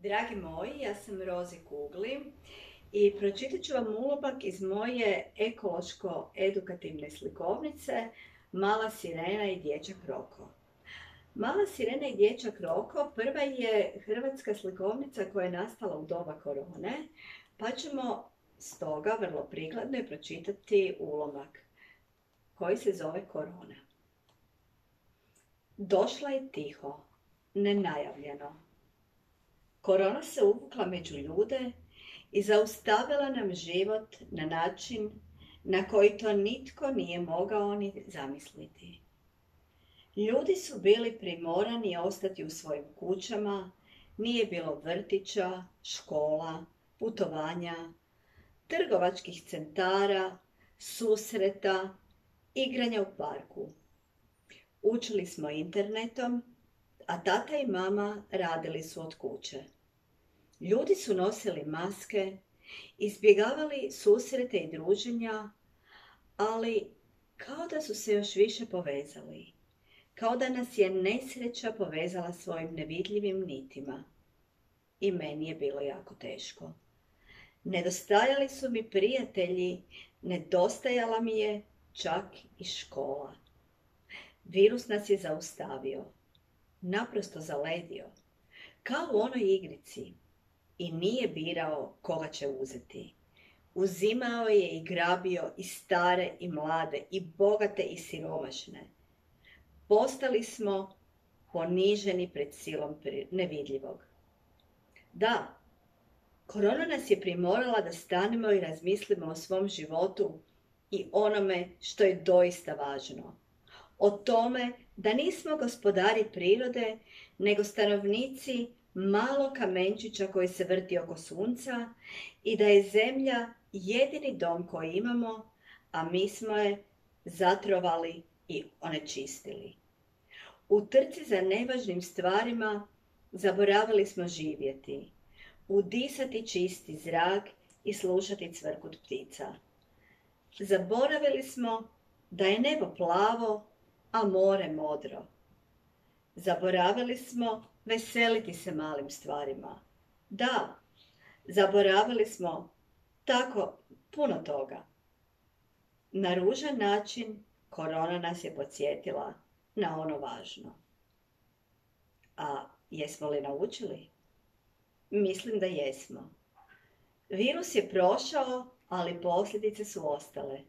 Dragi moji, ja sam Rozi Kugli i pročitat ću vam ulomak iz moje ekološko-edukativne slikovnice Mala sirena i dječak Roko. Mala sirena i dječak Roko prva je hrvatska slikovnica koja je nastala u doba korone, pa ćemo stoga vrlo prikladno pročitati ulomak koji se zove Korona. Došla je tiho, nenajavljeno. Korona se uvukla među ljude i zaustavila nam život na način na koji to nitko nije mogao ni zamisliti. Ljudi su bili primorani ostati u svojim kućama, nije bilo vrtića, škola, putovanja, trgovačkih centara, susreta, igranja u parku. Učili smo internetom, a tata i mama radili su od kuće. Ljudi su nosili maske, izbjegavali susrete i druženja, ali kao da su se još više povezali. Kao da nas je nesreća povezala svojim nevidljivim nitima. I meni je bilo jako teško. Nedostajali su mi prijatelji, nedostajala mi je čak i škola. Virus nas je zaustavio, naprosto zaledio, kao u onoj igrici, i nije birao koga će uzeti. Uzimao je i grabio i stare i mlade, i bogate i siromašne. Postali smo poniženi pred silom nevidljivog. Da, korona nas je primorala da stanemo i razmislimo o svom životu i onome što je doista važno. O tome da nismo gospodari prirode, nego stanovnici malog kamenčića koji se vrti oko sunca i da je zemlja jedini dom koji imamo, a mi smo je zatrovali i onečistili. U trci za nevažnim stvarima zaboravili smo živjeti, udisati čisti zrak i slušati cvrkut ptica. Zaboravili smo da je nebo plavo, a more modro. Zaboravili smo veseliti se malim stvarima. Da, zaboravili smo tako puno toga. Na ružan način korona nas je podsjetila na ono važno. A jesmo li naučili? Mislim da jesmo. Virus je prošao, ali posljedice su ostale.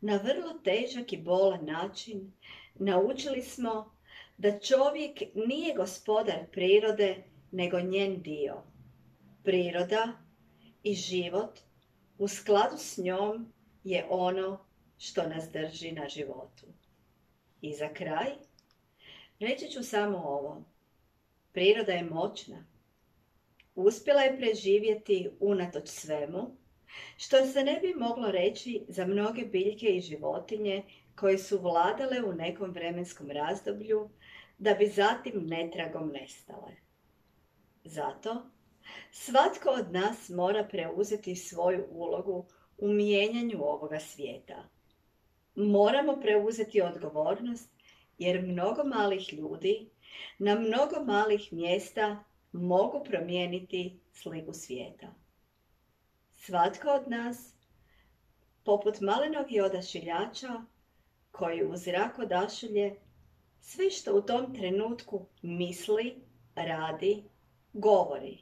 Na vrlo težak i bolan način naučili smo da čovjek nije gospodar prirode, nego njen dio. Priroda i život u skladu s njom je ono što nas drži na životu. I za kraj reći ću samo ovo. Priroda je moćna. Uspjela je preživjeti unatoč svemu, što se ne bi moglo reći za mnoge biljke i životinje koje su vladale u nekom vremenskom razdoblju, da bi zatim netragom nestale. Zato svatko od nas mora preuzeti svoju ulogu u mijenjanju ovoga svijeta. Moramo preuzeti odgovornost jer mnogo malih ljudi na mnogo malih mjesta mogu promijeniti sliku svijeta. Svatko od nas, poput malenog odašiljača koji u zrak odašilje sve što u tom trenutku misli, radi, govori.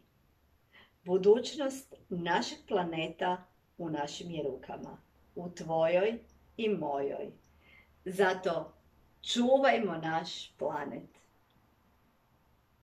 Budućnost našeg planeta u našim je rukama, u tvojoj i mojoj. Zato čuvajmo naš planet.